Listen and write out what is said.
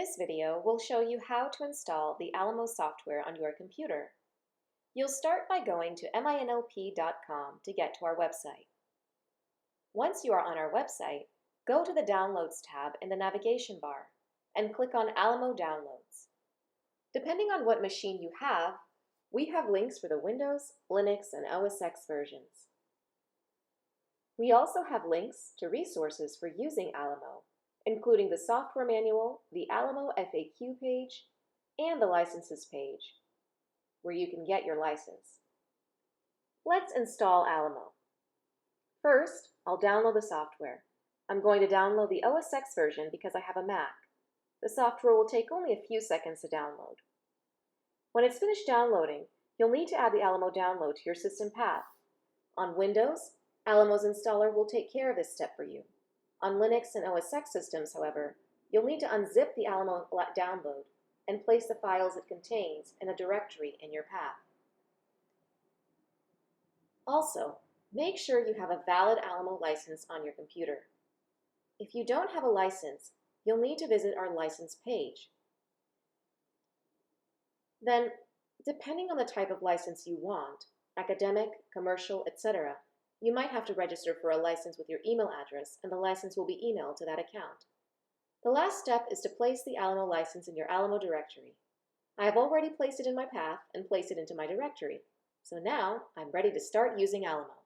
This video will show you how to install the Alamo software on your computer. You'll start by going to minlp.com to get to our website. Once you are on our website, go to the Downloads tab in the navigation bar and click on Alamo Downloads. Depending on what machine you have, we have links for the Windows, Linux, and OS X versions. We also have links to resources for using Alamo, including the software manual, the Alamo FAQ page, and the licenses page, where you can get your license. Let's install Alamo. First, I'll download the software. I'm going to download the OS X version because I have a Mac. The software will take only a few seconds to download. When it's finished downloading, you'll need to add the Alamo download to your system path. On Windows, Alamo's installer will take care of this step for you. On Linux and OS X systems, however, you'll need to unzip the Alamo download and place the files it contains in a directory in your path. Also, make sure you have a valid Alamo license on your computer. If you don't have a license, you'll need to visit our license page. Then, depending on the type of license you want, academic, commercial, etc., you might have to register for a license with your email address, and the license will be emailed to that account. The last step is to place the Alamo license in your Alamo directory. I have already placed it in my path and placed it into my directory, so now I'm ready to start using Alamo.